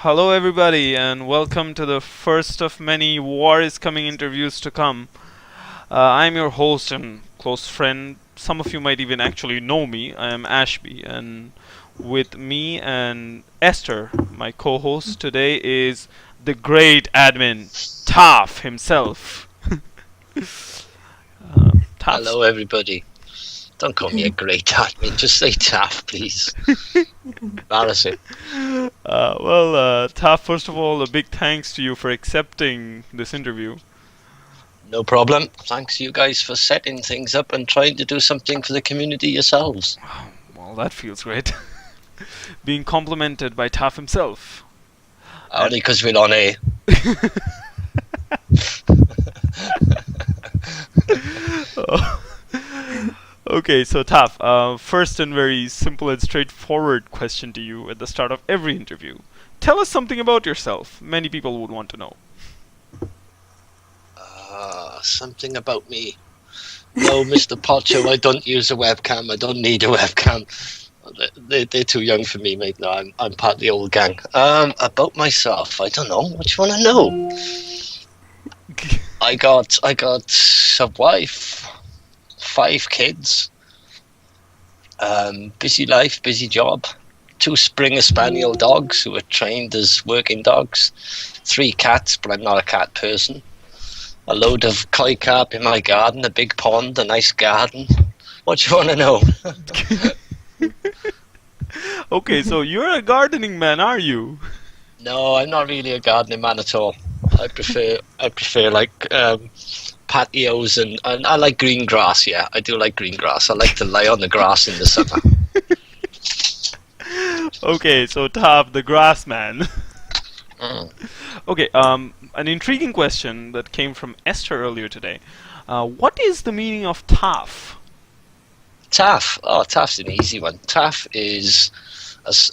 Hello, everybody, and welcome to the first of many War is Coming interviews to come. I'm your host and close friend. Some of you might even actually know me. I am Ashby, and with me and Esther, my co host today, is the great admin, Taff himself. Taff's Hello, everybody. Don't call me a great admin. Just say Taff, please. Embarrassing. Taff, first of all, a big thanks to you for accepting this interview. No problem. Thanks you guys for setting things up and trying to do something for the community yourselves. Well, that feels great. Being complimented by Taff himself. Only because we're on air. Okay, so Taff, first and very simple and straightforward question to you at the start of every interview. Tell us something about yourself. Many people would want to know. Something about me. No, Mr. Pocho, I don't use a webcam. I don't need a webcam. They're too young for me, mate. No, I'm part of the old gang. About myself, I don't know. What do you want to know? I got a wife, 5 kids, busy life, busy job, 2 Springer Spaniel dogs who are trained as working dogs, 3 cats, but I'm not a cat person, a load of koi carp in my garden, a big pond, a nice garden. What do you want to know? Okay, so you're a gardening man, are you? No, I'm not really a gardening man at all. I prefer like patios and I like green grass. Yeah, I do like green grass. I like to lie on the grass in the summer. Okay, so Taff, the grass man. Mm. Okay, an intriguing question that came from Esther earlier today. What is the meaning of Taff? Taff. Oh, Taff's an easy one. Taff is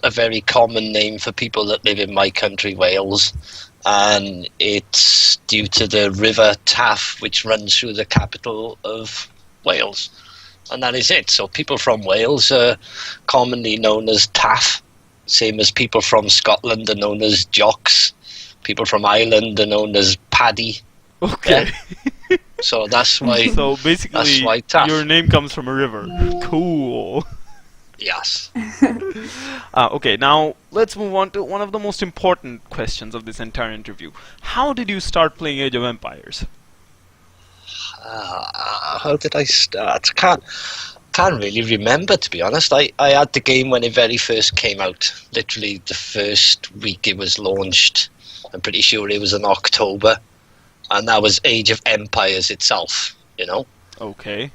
a very common name for people that live in my country, Wales. And it's due to the river Taff, which runs through the capital of Wales. And that is it. So people from Wales are commonly known as Taff, same as people from Scotland are known as Jocks. People from Ireland are known as Paddy. Okay. Yeah. So that's why. So basically, that's why Taff. Your name comes from a river. Cool. Yes. Okay, now let's move on to one of the most important questions of this entire interview. How did you start playing Age of Empires? How did I start? Can't really remember, to be honest. I had the game when it very first came out. Literally the first week it was launched. I'm pretty sure it was in October. And that was Age of Empires itself, you know. Okay.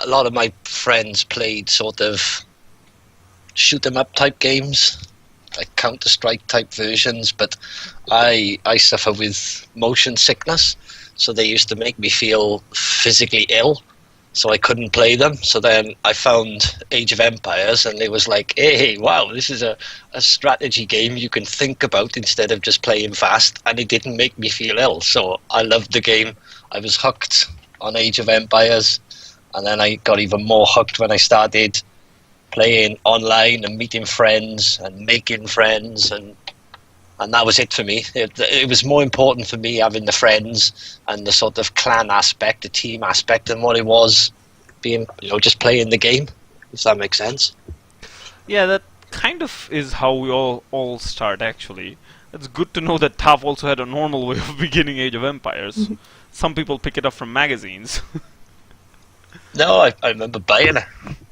A lot of my friends played sort of shoot 'em up type games, like Counter-Strike type versions, but I suffer with motion sickness, so they used to make me feel physically ill, so I couldn't play them. So then I found Age of Empires, and it was like, hey, wow, this is a strategy game you can think about instead of just playing fast, and it didn't make me feel ill, so I loved the game. I was hooked on Age of Empires. And then I got even more hooked when I started playing online and meeting friends and making friends, and that was it for me. It was more important for me having the friends and the sort of clan aspect, the team aspect, than what it was being, just playing the game, if that makes sense. Yeah, that kind of is how we all start, actually. It's good to know that Taff also had a normal way of beginning Age of Empires. Some people pick it up from magazines. No, I remember buying it.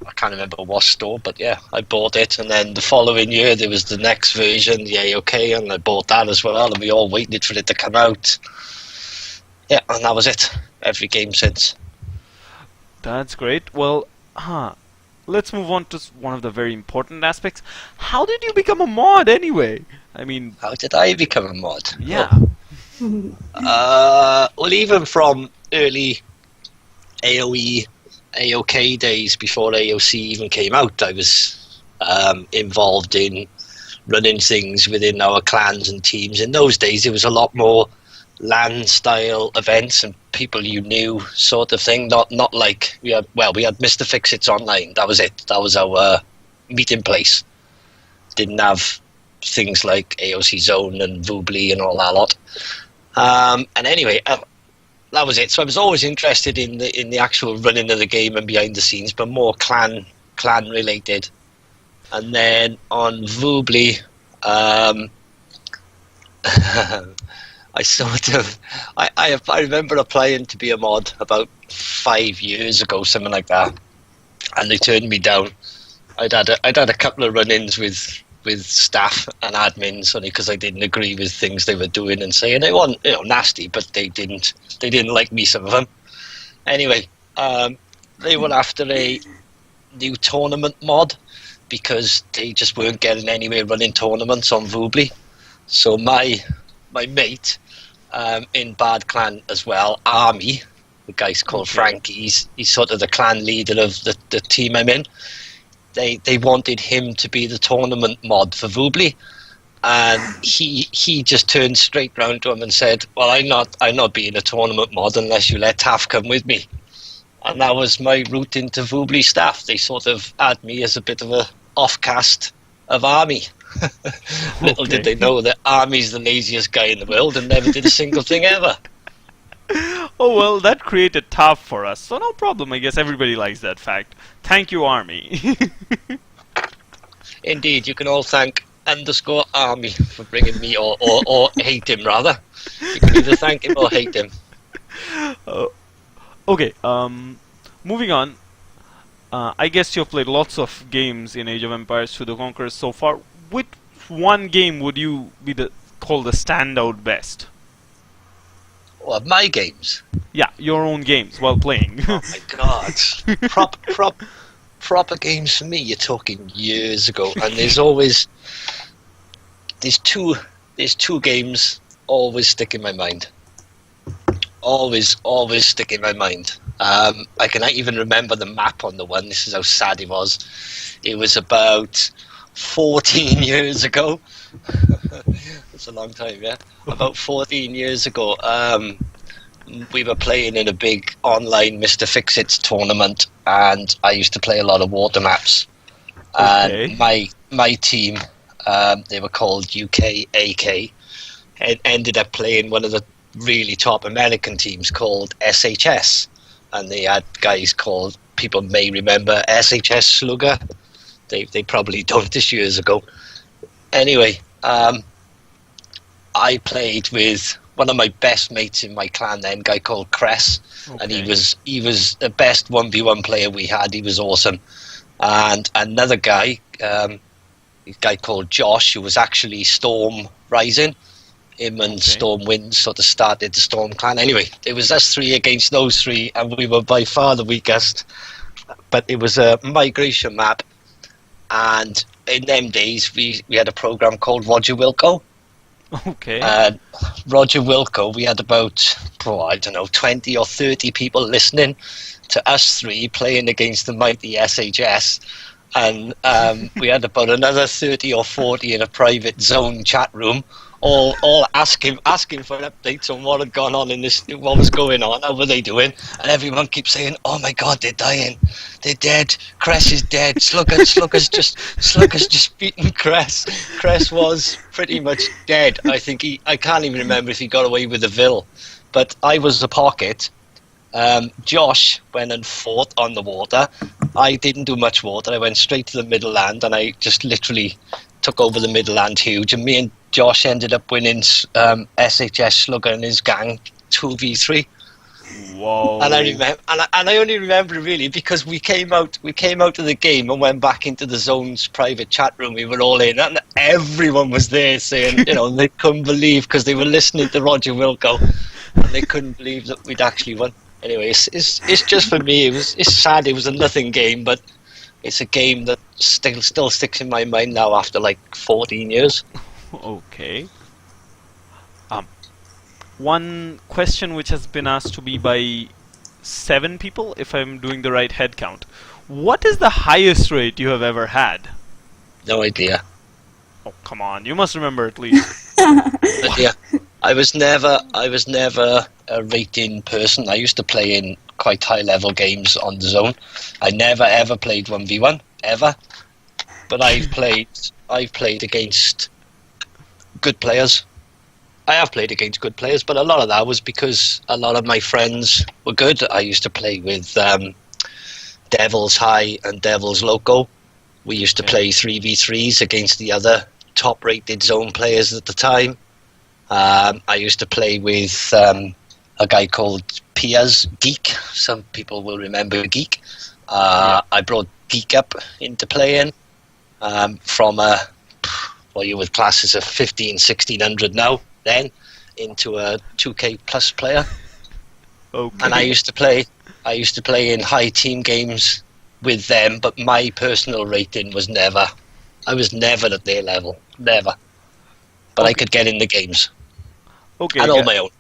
I can't remember what store, but yeah, I bought it. And then the following year, there was the next version, the AOK, and I bought that as well. And we all waited for it to come out. Yeah, and that was it. Every game since. That's great. Well, let's move on to one of the very important aspects. How did you become a mod anyway? I mean... How did I become a mod? Yeah. Well, even from early AOE, AOK days before AOC even came out, I was involved in running things within our clans and teams. In those days, it was a lot more LAN-style events and people you knew sort of thing. Not like we had Mr. Fix-Its online. That was it. That was our meeting place. Didn't have things like AOC Zone and Voobly and all that lot. And anyway, that was it. So I was always interested in the actual running of the game and behind the scenes, but more clan related. And then on Voobly, I remember applying to be a mod about 5 years ago, something like that, and they turned me down. I'd had a couple of run-ins with staff and admins only because I didn't agree with things they were doing and saying. They weren't, nasty, but they didn't like me, some of them. Anyway, they were after a new tournament mod because they just weren't getting anywhere running tournaments on Voobly. So my mate in Bad Clan as well, Army, the guy's called Frankie, he's sort of the clan leader of the team I'm in. They wanted him to be the tournament mod for Voobly, and he just turned straight round to him and said, "Well, I'm not being a tournament mod unless you let Taff come with me." And that was my route into Voobly staff. They sort of had me as a bit of a offcast of Army. Little did they know that Army's the laziest guy in the world and never did a single thing ever. Oh, well, that created Taff for us, so no problem. I guess everybody likes that fact. Thank you, Army. Indeed, you can all thank _Army for bringing me, or hate him, rather. You can either thank him or hate him. Okay, moving on. I guess you've played lots of games in Age of Empires through the Conquerors so far. Which one game would you call the standout best? Well, my games? Yeah, your own games while playing. Oh my god. Proper games for me, you're talking years ago. And there's two games always stick in my mind. Always stick in my mind. I can even remember the map on the one. This is how sad it was. It was about 14 years ago. That's a long time, yeah. About 14 years ago, we were playing in a big online Mr. Fix-Its tournament, and I used to play a lot of water maps. And my team, they were called UK-AK, and ended up playing one of the really top American teams called SHS. And they had guys called, people may remember, SHS Slugger. They probably don't, this years ago. Anyway, I played with one of my best mates in my clan then, a guy called Cress, and he was the best 1v1 player we had. He was awesome. And another guy, a guy called Josh, who was actually Storm Rising. Him and Stormwind sort of started the Storm clan. Anyway, it was us three against those three, and we were by far the weakest. But it was a migration map, and in them days we had a program called Roger Wilco. Okay. And Roger Wilco, we had about 20 or 30 people listening to us three playing against the mighty SHS. And we had about another 30 or 40 in a private zone chat room, all asking for updates on what had gone on in this, what was going on, how were they doing, and everyone keeps saying, "Oh my God, they're dying, they're dead. Cress is dead. Slugger's just beaten Cress. Cress was pretty much dead. I think I can't even remember if he got away with a Vil, but I was the pocket. Josh went and fought on the water. I didn't do much water. I went straight to the middle land, and I just literally took over the middle land huge. And me and Josh ended up winning SHS Slugger and his gang 2v3. Whoa! And I remember, and I only remember really because we came out of the game and went back into the zone's private chat room. We were all in, and everyone was there saying, they couldn't believe, because they were listening to Roger Wilco, and they couldn't believe that we'd actually won. Anyway, it's just for me. It's sad. It was a nothing game, but it's a game that still sticks in my mind now after like 14 years. Okay. One question which has been asked to me by 7 people, if I'm doing the right head count. What is the highest rate you have ever had? No idea. Oh, come on. You must remember at least. Yeah. I was never a rating person. I used to play in quite high level games on the zone. I never ever played 1v1 ever. But I've played against good players. I have played against good players, but a lot of that was because a lot of my friends were good. I used to play with Devil's High and Devil's Loco. We used to play 3v3s against the other top-rated zone players at the time. I used to play with a guy called Piaz, Geek. Some people will remember Geek. I brought Geek up into playing from what you would class as a 1600 now, then, into a 2K plus player. Okay. And I used to play in high team games with them, but my personal rating was never. I was never at their level, never. But I could get in the games. Okay. And on my own.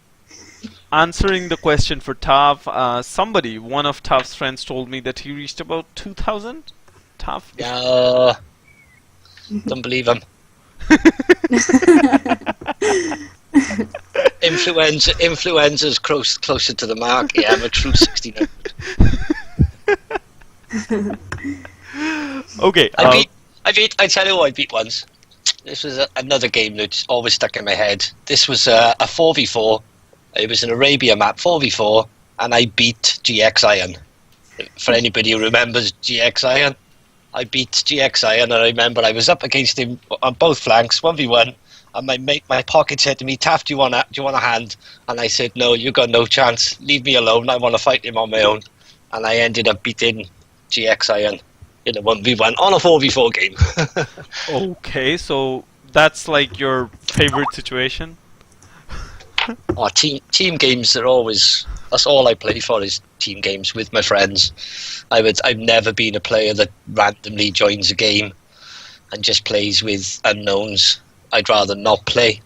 Answering the question for Taff, one of Taff's friends told me that he reached about 2,000. Taff? Yeah. Don't believe him. Influenza's closer to the mark. Yeah, I'm a true 1600. Okay. I tell you who I beat once. This was another game that's always stuck in my head. This was a 4v4. It was an Arabia map, 4v4, and I beat GX Iron. For anybody who remembers GX Iron, I beat GX Iron, and I remember I was up against him on both flanks, 1v1, and my pocket said to me, "Taff, do you want a hand?" And I said, "No, you got no chance. Leave me alone. I want to fight him on my own." And I ended up beating GX Iron in a 1v1 on a 4v4 game. Okay, so that's like your favorite situation? Oh, team games are always. That's all I play for is team games with my friends. I've never been a player that randomly joins a game and just plays with unknowns. I'd rather not play.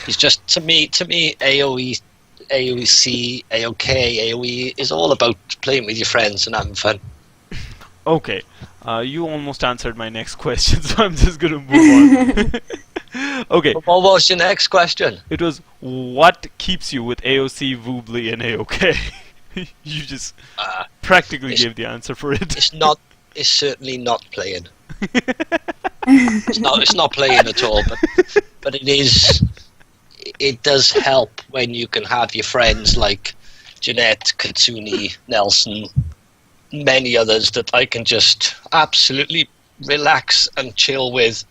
It's just to me AOE, AOC, AOK, AOE is all about playing with your friends and having fun. Okay, you almost answered my next question, so I'm just gonna move on. Okay. What was your next question? It was, what keeps you with AOC, Voobly, and AOK? You just practically gave the answer for it. It's certainly not playing. It's not playing at all, but it does help when you can have your friends like Jeanette, Katsuni, Nelson, many others that I can just absolutely relax and chill with,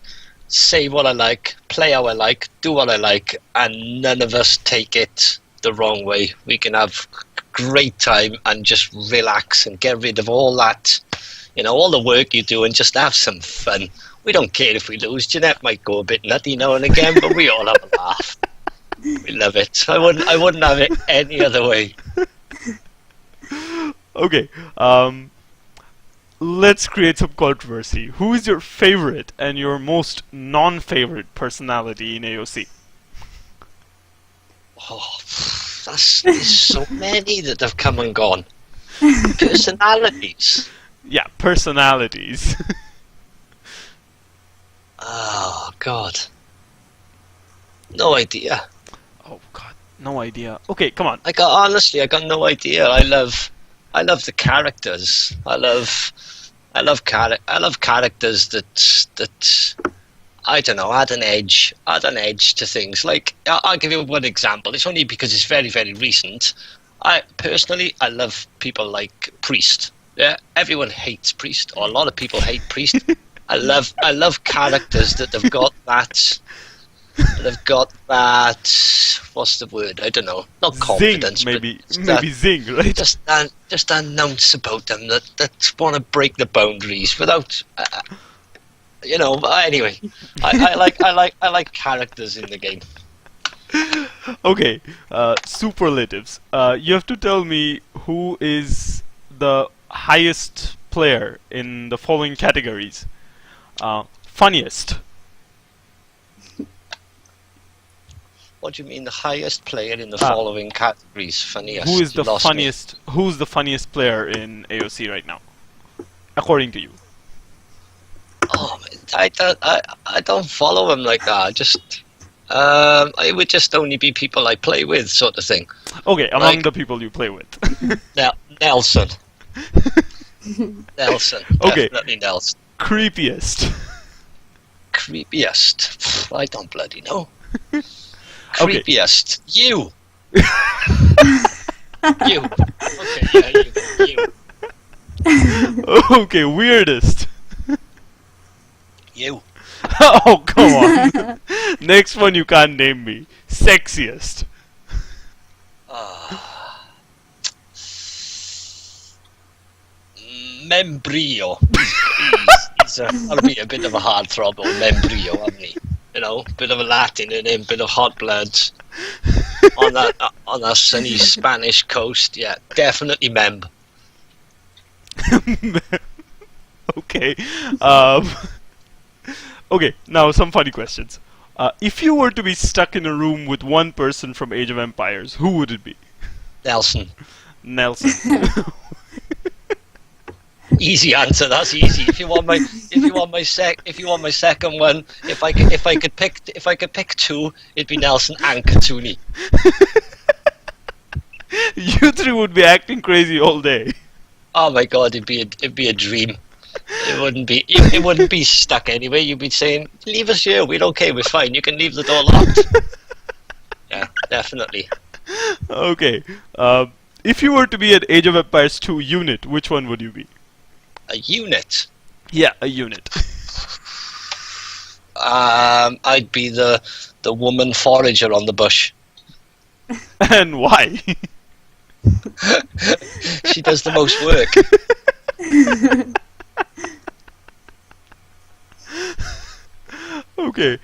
say what I like, play how I like, do what I like, and none of us take it the wrong way. We can have a great time and just relax and get rid of all that, all the work you do, and just have some fun. We don't care if we lose. Jeanette might go a bit nutty now and again, but we all have a laugh. We love it. I wouldn't have it any other way. Okay, let's create some controversy. Who is your favorite and your most non-favorite personality in AOC? Oh, there's so many that have come and gone. Personalities. Yeah, personalities. Oh, God. No idea. Oh, God, no idea. Okay, come on. Honestly, I got no idea. I love the characters. I love characters that I don't know, add an edge to things. Like, I'll give you one example. It's only because it's very, very recent. I love people like Priest. Yeah, everyone hates Priest, or a lot of people hate Priest. I love characters that have got that. What's the word? I don't know. Not confidence, zing, maybe but zing, right? Just an ounce about them that want to break the boundaries without, Anyway, I like characters in the game. Okay, superlatives. You have to tell me who is the highest player in the following categories. Funniest. What do you mean, the highest player in the following categories? Funniest. Who is the funniest? Who's the funniest player in AOC right now, according to you? Oh, I don't follow him like that. It would just only be people I play with, sort of thing. Okay, among the people you play with. Nelson. Nelson. Okay. Definitely Nelson. Creepiest. Creepiest. I don't bloody know. Okay. Creepiest. You. You. Okay, yeah, you. Okay, weirdest. You. Oh, come on. Next one you can't name me. Sexiest. Membrio. That'll be a bit of a heartthrob, old Membrio, hasn't he? You know, bit of a Latin in him, bit of hot bloods. on that sunny Spanish coast, yeah, definitely Mem. Okay. Okay, now some funny questions. If you were to be stuck in a room with one person from Age of Empires, who would it be? Nelson. Nelson. Easy answer. That's easy. If you want my second one, if I could pick two, it'd be Nelson and Katsuni. You three would be acting crazy all day. Oh my god, it'd be a dream. It wouldn't be stuck anyway. You'd be saying, "Leave us here. We're okay. We're fine. You can leave the door locked." Yeah, definitely. Okay. If you were to be an Age of Empires 2 unit, which one would you be? A unit. Yeah, a unit. I'd be the woman forager on the bush. And why? She does the most work. Okay.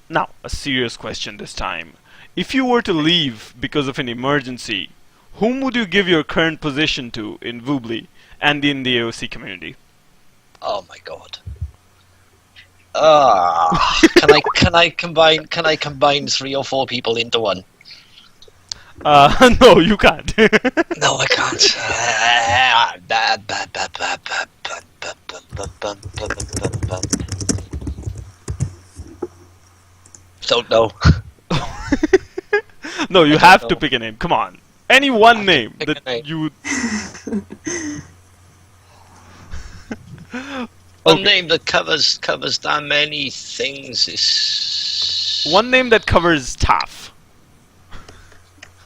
Now, a serious question this time. If you were to leave because of an emergency, whom would you give your current position to in Voobly and in the AOC community? Oh my god. Can I combine 3 or 4 people into one? No, you can't. No, I can't. Don't know. No, you have to pick a name. Come on. Any one name pick that a name. you would... One name that covers that many things is... One name that covers Taff.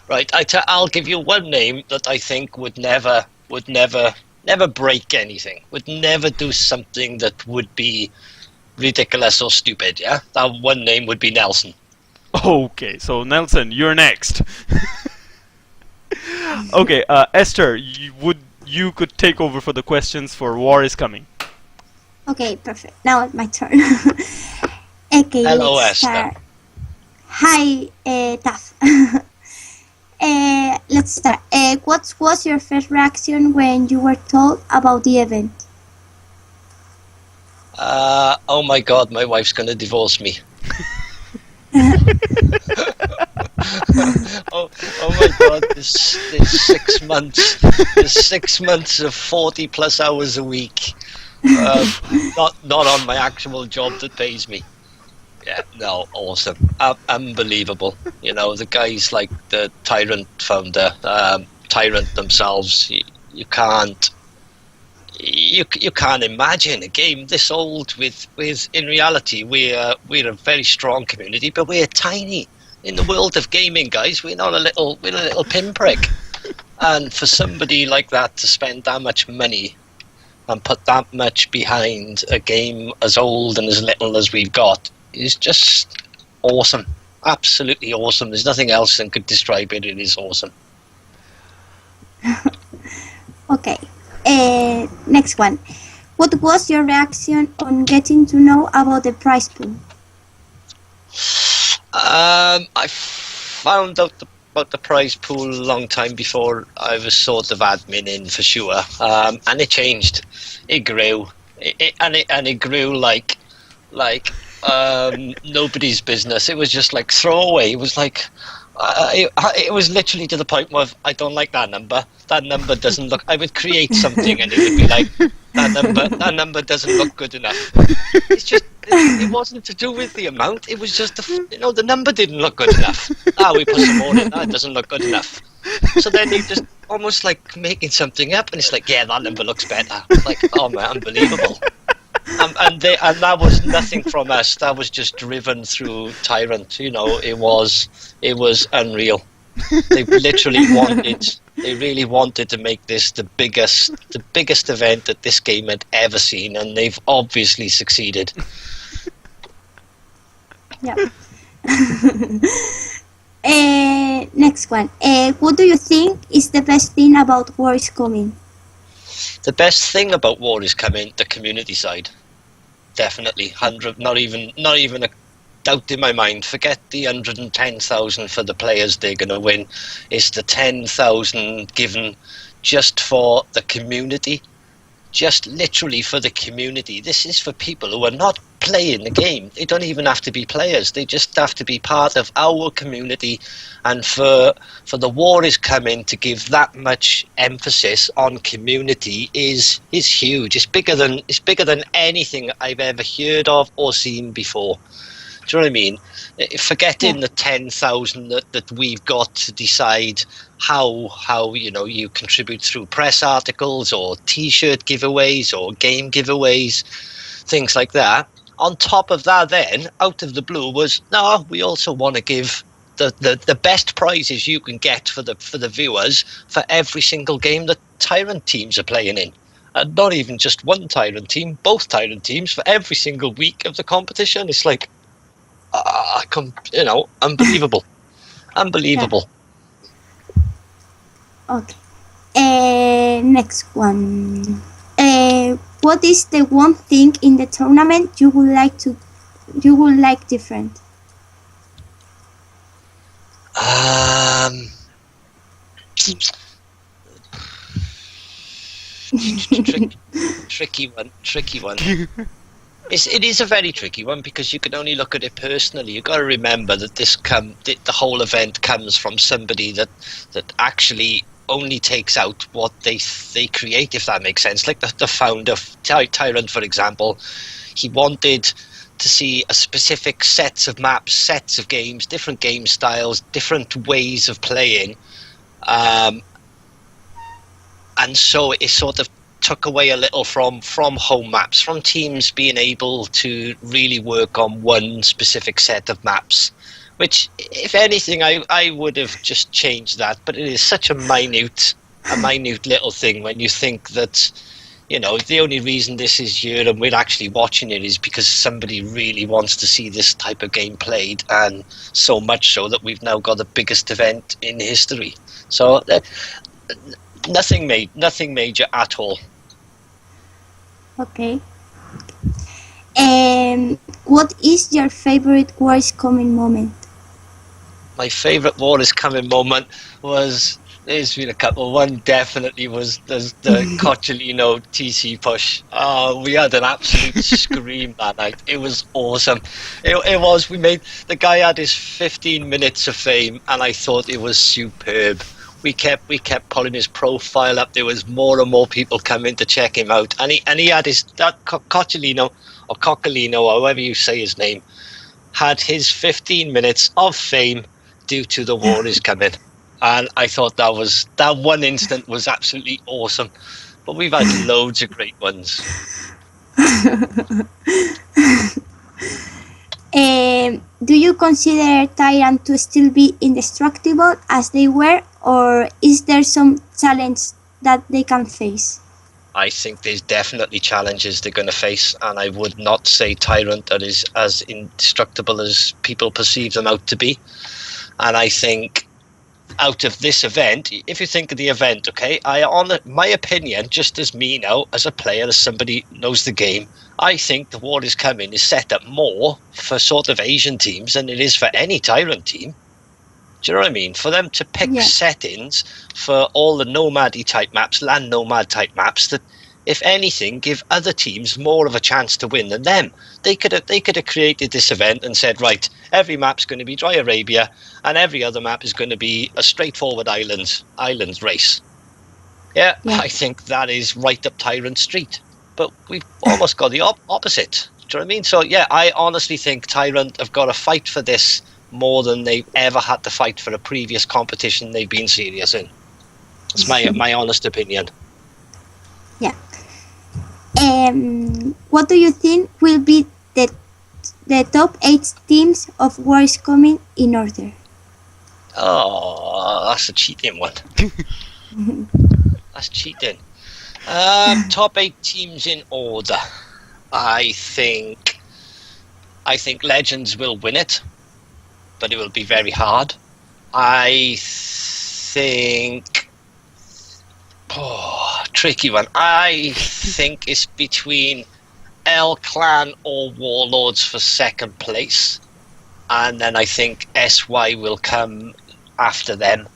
Right, I'll give you one name that I think would never break anything. Would never do something that would be ridiculous or stupid, yeah? That one name would be Nelson. Okay, so Nelson, you're next. Okay, Esther, you could take over for the questions for War is Coming. Okay, perfect. Now it's my turn. Okay, Hello, let's Esther. start. Hi, Taff. Let's start. What was your first reaction when you were told about the event? Oh my god, my wife's gonna divorce me. oh my god, there's 6 months. There's 6 months of 40 plus hours a week. Not on my actual job that pays me. Yeah, no, awesome. Unbelievable. You know, the guys like the TyRanT founder, TyRanT themselves, you can't imagine a game this old with in reality we're a very strong community, but we're tiny in the world of gaming, guys. We're a little pinprick. And for somebody like that to spend that much money and put that much behind a game as old and as little as we've got is just awesome. Absolutely awesome. There's nothing else that could describe it. It is awesome. Okay. Next one. What was your reaction on getting to know about the prize pool? I found out about the prize pool a long time before I was sort of admin in, for sure. And it changed. It grew. It grew like nobody's business. It was just like throwaway. It was like it was literally to the point where I don't like that number. That number doesn't look. I would create something and it would be like that number doesn't look good enough. It's just it wasn't to do with the amount. It was just the number didn't look good enough. We put some more in. That doesn't look good enough. So then you just almost like making something up, and it's like, yeah, that number looks better. Like, oh man, unbelievable. And that was nothing from us. That was just driven through TyRanT. You know, it was unreal. They really wanted to make this the biggest event that this game had ever seen, and they've obviously succeeded. Yeah. Next one. What do you think is the best thing about War is Coming? The best thing about War is Coming, the community side. Definitely, 100. Not even a doubt in my mind. Forget the 110,000 for the players they're going to win. It's the 10,000 given just for the community. Just literally for the community. This is for people who are not playing the game. They don't even have to be players. They just have to be part of our community. And for the War is Coming to give that much emphasis on community is huge. It's bigger than anything I've ever heard of or seen before. Do you know what I mean? Forgetting the 10,000 that we've got to decide how you contribute through press articles or T-shirt giveaways or game giveaways, things like that. On top of that, then out of the blue was no. We also want to give the best prizes you can get for the viewers for every single game that TyRanT teams are playing in. And not even just one TyRanT team, both TyRanT teams for every single week of the competition. It's like. Unbelievable. Unbelievable. Yeah. Okay. Next one. What is the one thing in the tournament you would like different? Tricky one. It is a very tricky one because you can only look at it personally. You've got to remember that the whole event comes from somebody that actually only takes out what they create, if that makes sense. Like the founder of TyRanT, for example, he wanted to see a specific sets of maps, sets of games, different game styles, different ways of playing, and so it sort of took away a little from home maps, from teams being able to really work on one specific set of maps, which, if anything, I would have just changed that. But it is such a minute little thing when you think that, the only reason this is here and we're actually watching it is because somebody really wants to see this type of game played, and so much so that we've now got the biggest event in history. So nothing major at all. Okay. What is your favorite War is Coming moment? My favorite War is Coming moment there's been a couple. One definitely was the Cocciolino TC push. We had an absolute scream that night. It was awesome. It was. The guy had his 15 minutes of fame, and I thought it was superb. We kept pulling his profile up. There was more and more people coming to check him out, and he had that Cocciolino or Coccolino, however you say his name, had his 15 minutes of fame due to the War is Coming, and I thought that one instant was absolutely awesome. But we've had loads of great ones. Do you consider TyRanT to still be indestructible as they were, or is there some challenge that they can face? I think there's definitely challenges they're going to face, and I would not say TyRanT is as indestructible as people perceive them out to be. And I think out of this event, if you think of the event, okay, my opinion, just as me now, as a player, as somebody who knows the game, I think the War is Coming is set up more for sort of Asian teams than it is for any TyRanT team. Do you know what I mean? For them to pick settings for all the nomad-y type maps, land nomad type maps, that, if anything, give other teams more of a chance to win than them. They could have created this event and said, right, every map's going to be Dry Arabia, and every other map is going to be a straightforward islands race. Yeah, I think that is right up TyRanT Street. But we've almost got the opposite. Do you know what I mean? So, yeah, I honestly think TyRanT have got to fight for this more than they've ever had to fight for a previous competition they've been serious in. It's my honest opinion. Yeah. What do you think will be the top 8 teams of War is Coming in order? Oh, that's a cheating one. That's cheating. Top 8 teams in order. I think Legends will win it, but it will be very hard. I think... tricky one. I think it's between L-Clan or Warlords for second place. And then I think SY will come after them.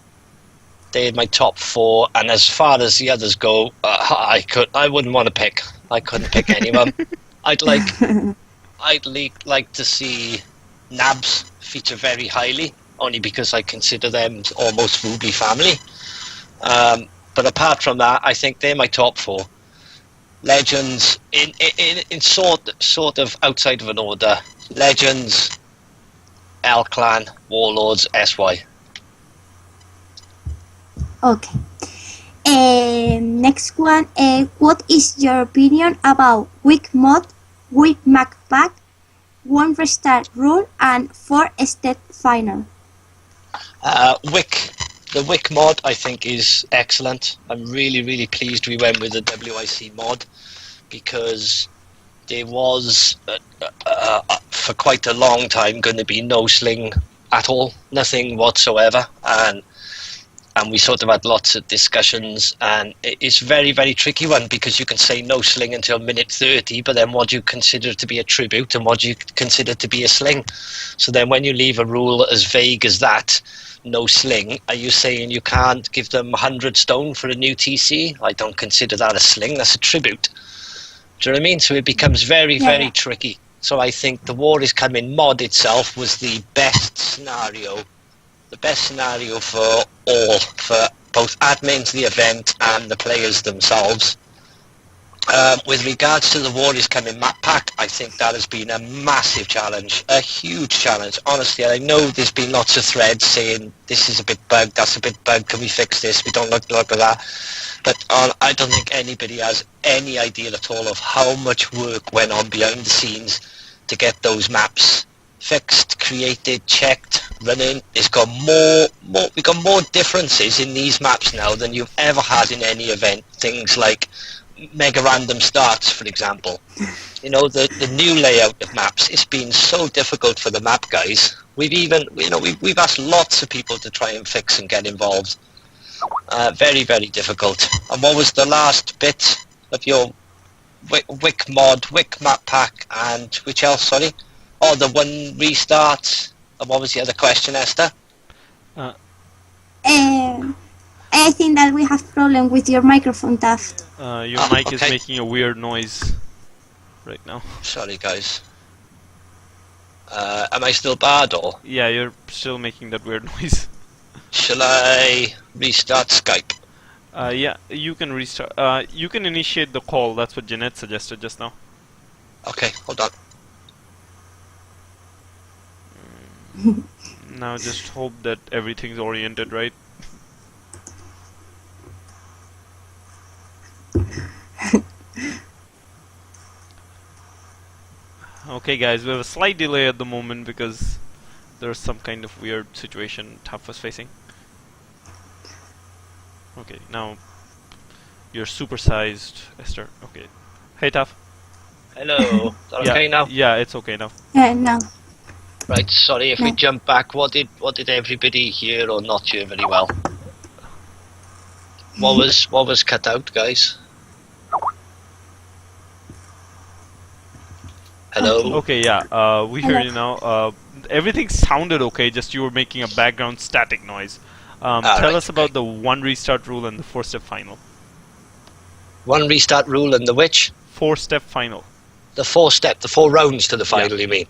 They're my top 4. And as far as the others go, I wouldn't want to pick. I couldn't pick anyone. I'd like to see Nabs feature very highly, only because I consider them almost Voobly family. But apart from that, I think they're my top 4. Legends in sort of outside of an order. Legends, L-Clan, Warlords, SY. Okay. Next one. What is your opinion about weak mod, weak map pack, 1 restart rule, and 4-step final? The Wick mod, I think, is excellent. I'm really, really pleased we went with the WIC mod, because there was, for quite a long time, going to be no sling at all, nothing whatsoever, and we sort of had lots of discussions, and it's very, very tricky one, because you can say no sling until minute 30, but then what do you consider to be a tribute, and what do you consider to be a sling? So then when you leave a rule as vague as that, no sling, are you saying you can't give them 100 stone for a new TC? I don't consider that a sling, that's a tribute. Do you know what I mean? So it becomes very, very tricky. So I think the War is Coming mod itself was the best scenario. The best scenario for both admins, the event, and the players themselves. With regards to the War is Coming map pack, I think that has been a massive challenge, a huge challenge. Honestly, I know there's been lots of threads saying this is a bit bugged, that's a bit bugged, can we fix this? We don't look at that. But I don't think anybody has any idea at all of how much work went on behind the scenes to get those maps fixed, created, checked, running. We've got more differences in these maps now than you've ever had in any event. Things like mega random starts, for example. You know, the new layout of maps, it's been so difficult for the map guys. We've asked lots of people to try and fix and get involved. Very, very difficult. And what was the last bit of your Wick mod, Wick map pack, and which else, sorry? Oh, the 1 restart. And what was the other question, Esther? I think that we have problem with your microphone, Taff. Your mic is making a weird noise right now. Sorry, guys. Am I still bad, or? Yeah, you're still making that weird noise. Shall I restart Skype? Yeah, you can restart. You can initiate the call. That's what Jeanette suggested just now. Okay, hold on. Now just hope that everything's oriented right. Okay guys, we have a slight delay at the moment because there's some kind of weird situation Taff was facing. Okay, now you're supersized, Esther. Okay. Hey Taff. Hello. Is that okay now? Yeah, it's okay now. No. Right, sorry if we jump back. What did everybody hear or not hear very well? What was cut out, guys? Hello? Okay, yeah, we hear you now. Everything sounded okay, just you were making a background static noise. Tell us about the 1 restart rule and the 4-step final. 1 restart rule and the which? 4-step final. The 4 rounds to the final, you mean?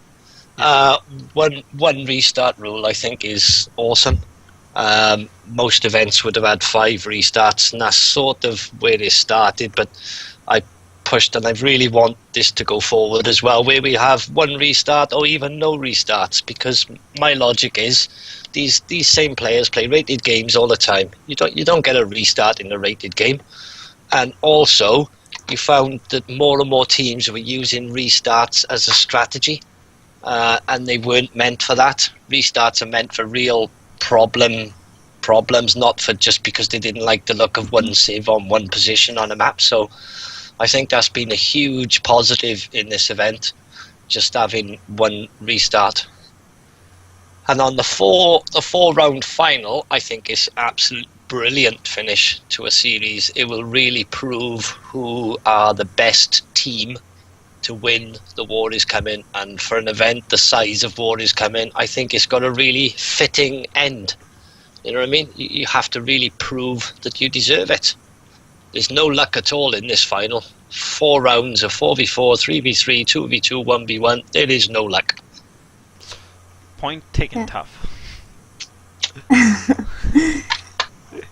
Yeah. One restart rule, I think, is awesome. Most events would have had 5 restarts, and that's sort of where it started, but I pushed, and I really want this to go forward as well, where we have 1 restart or even no restarts, because my logic is these same players play rated games all the time. You don't get a restart in a rated game. And also, you found that more and more teams were using restarts as a strategy, and they weren't meant for that. Restarts are meant for real problems, not for just because they didn't like the look of one save on one position on a map. So I think that's been a huge positive in this event, just having one restart. And on the four round final, I think it's absolute brilliant finish to a series. It will really prove who are the best team to win the War Is Coming, and for an event the size of War Is Coming, I think it's got a really fitting end. You know what I mean? You have to really prove that you deserve it. There's no luck at all in this final. 4 rounds of 4v4, 3v3, 2v2, 1v1. There is no luck. Point taken, Taff.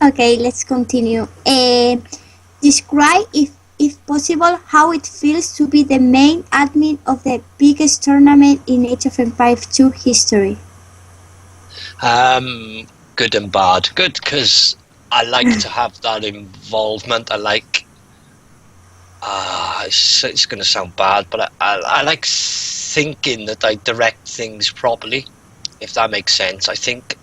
Okay, let's continue. Describe, if possible, how it feels to be the main admin of the biggest tournament in Age of Empires 2 history. Good and bad. Good because I like to have that involvement. I like. It's going to sound bad, but I like thinking that I direct things properly, if that makes sense. I think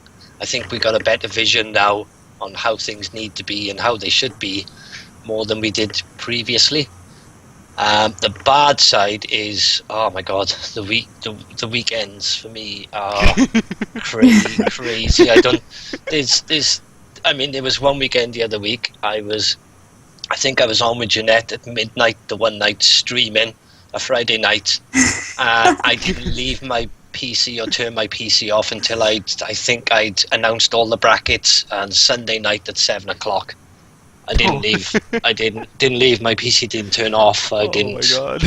we got a better vision now on how things need to be and how they should be, more than we did previously. The bad side is, oh my god, the weekends for me are crazy. I don't. I mean, there was one weekend the other week. I think I was on with Jeanette at midnight the one night streaming a Friday night. I didn't leave my PC or turn my PC off until I think I'd announced all the brackets, and Sunday night at 7 o'clock. I didn't leave. I didn't leave. My PC didn't turn off. I didn't. Oh my god.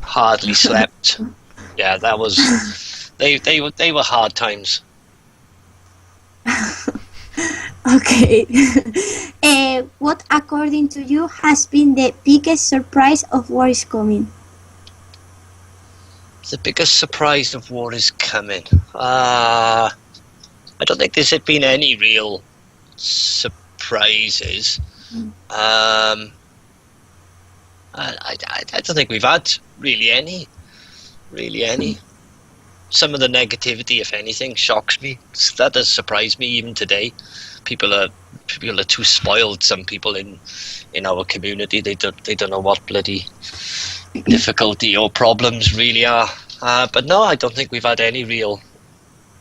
Hardly slept. Yeah, that was. They were hard times. Okay. What, according to you, has been the biggest surprise of War Is Coming? The biggest surprise of War Is Coming. I don't think there's been any real surprises. I don't think we've had really any. Some of the negativity, if anything, shocks me. That does surprise me even today. People are too spoiled. Some people in our community, they don't know what bloody difficulty or problems really are. But no, I don't think we've had any real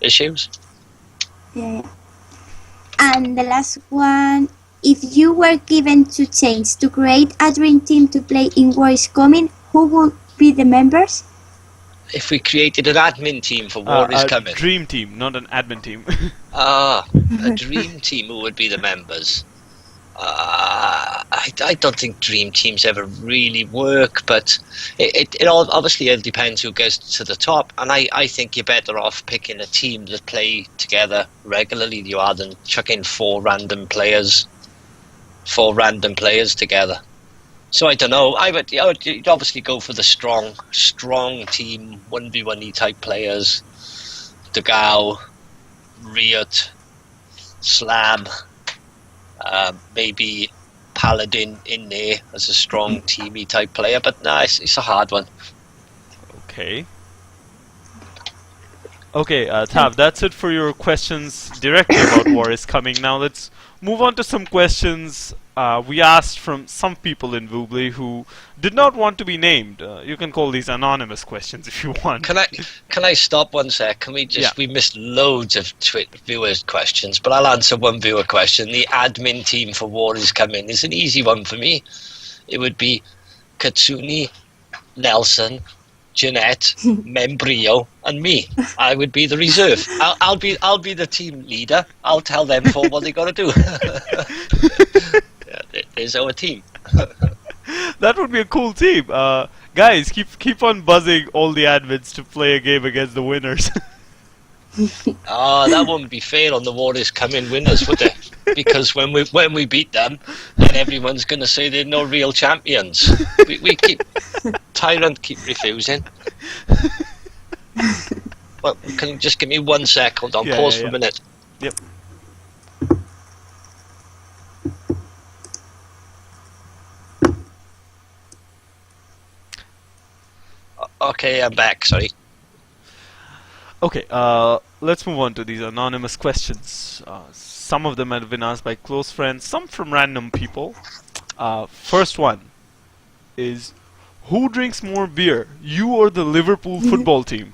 issues. Yeah. And the last one, if you were given two chances to create a dream team to play in War Is Coming, who would be the members? If we created an admin team for War Is Coming. A dream team, not an admin team. A dream team, who would be the members? I don't think dream teams ever really work, but it all obviously depends who goes to the top, and I think you're better off picking a team that play together regularly than chucking four random players together. So I don't know. I would obviously go for the strong team, 1v1 type players. Degao, Riot, Slam, maybe Paladin in there as a strong teamy type player. But nah, it's a hard one. Okay. Okay, Tav, that's it for your questions directly about War Is Coming. Now let's move on to some questions we asked from some people in Voobly who did not want to be named. You can call these anonymous questions if you want. Can I stop one sec? Can we just? Yeah. We missed loads of viewers' questions, but I'll answer one viewer question. The admin team for War Is Coming is an easy one for me. It would be Katsuni, Nelson, Jeanette, Membrio, and me. I would be the reserve. I'll be the team leader. I'll tell them for what they got to do. Yeah, there's our team. That would be a cool team. Guys, keep on buzzing all the admins to play a game against the winners. That wouldn't be fair on the War Is Coming winners, would it? Because when we beat them, then everyone's going to say they're no real champions. We keep TyRanT keep refusing. Well, can you just give me 1 sec? Hold on, pause for a minute. Yep. Yeah, I'm back. Sorry. Okay, let's move on to these anonymous questions. Some of them have been asked by close friends, some from random people. First one is, who drinks more beer, you or the Liverpool football team?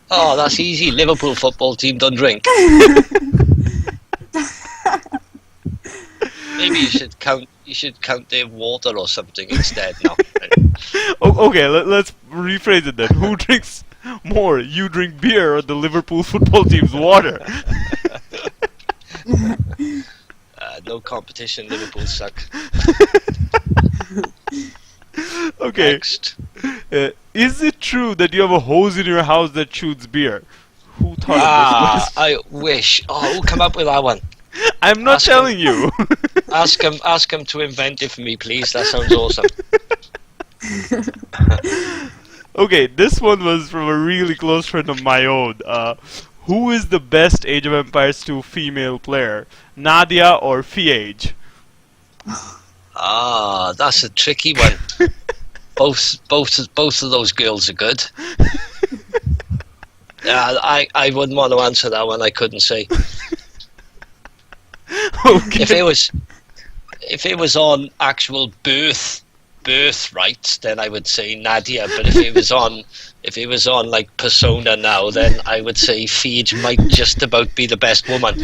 Oh, that's easy. Liverpool football team don't drink. Maybe you should count. You should count their water or something instead. No. Okay, let's rephrase it then. Who drinks more, you drink beer or the Liverpool football team's water? No competition. Liverpool suck. Okay. Next. Is it true that you have a hose in your house that shoots beer? Who thought of this question? I wish. Oh, who come up with that one? I'm not telling you. Ask him to invent it for me, please. That sounds awesome. Okay, this one was from a really close friend of my own. Who is the best Age of Empires 2 female player? Nadia or Fiage? That's a tricky one. both of those girls are good. I wouldn't want to answer that one. I couldn't say. Okay. If it was on actual birth rights, then I would say Nadia. But if it was on like Persona now, then I would say Fiage might just about be the best woman.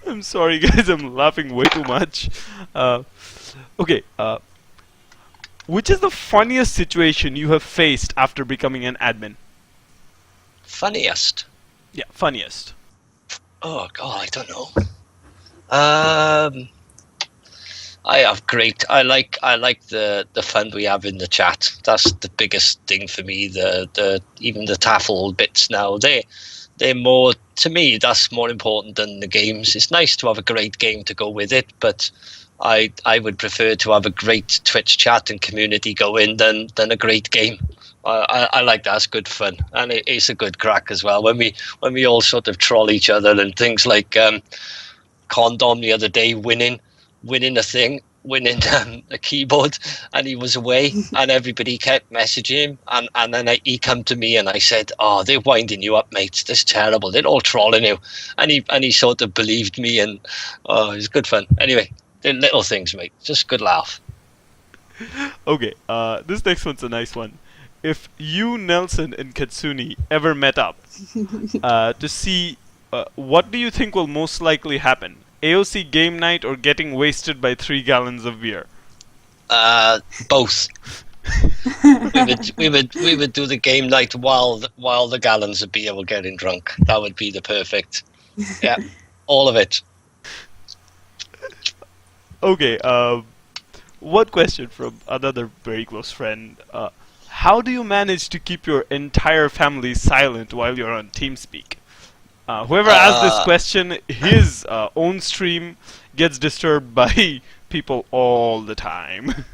I'm sorry, guys. I'm laughing way too much. Okay. Which is the funniest situation you have faced after becoming an admin? Funniest. Yeah, funniest. Oh God, I don't know. I have great. I like the fun we have in the chat. That's the biggest thing for me. The even the taffle bits now. They're more, to me, that's more important than the games. It's nice to have a great game to go with it, but I would prefer to have a great Twitch chat and community going than a great game. I like that. It's good fun, and it's a good crack as well when we all sort of troll each other and things like Condom the other day winning a thing, winning a keyboard, and he was away, and everybody kept messaging him, and then he come to me and I said, "Oh, they're winding you up, mates. This is terrible. They're all trolling you," and he sort of believed me, and it was good fun. Anyway, they're little things, mate. Just good laugh. Okay, this next one's a nice one. If you, Nelson, and Katsuni ever met up to see, what do you think will most likely happen? AOC game night or getting wasted by 3 gallons of beer? Both. we would do the game night while the gallons of beer were getting drunk. That would be the perfect. Yeah, all of it. Okay, one question from another very close friend. How do you manage to keep your entire family silent while you're on TeamSpeak? Whoever asked this question, his own stream gets disturbed by people all the time.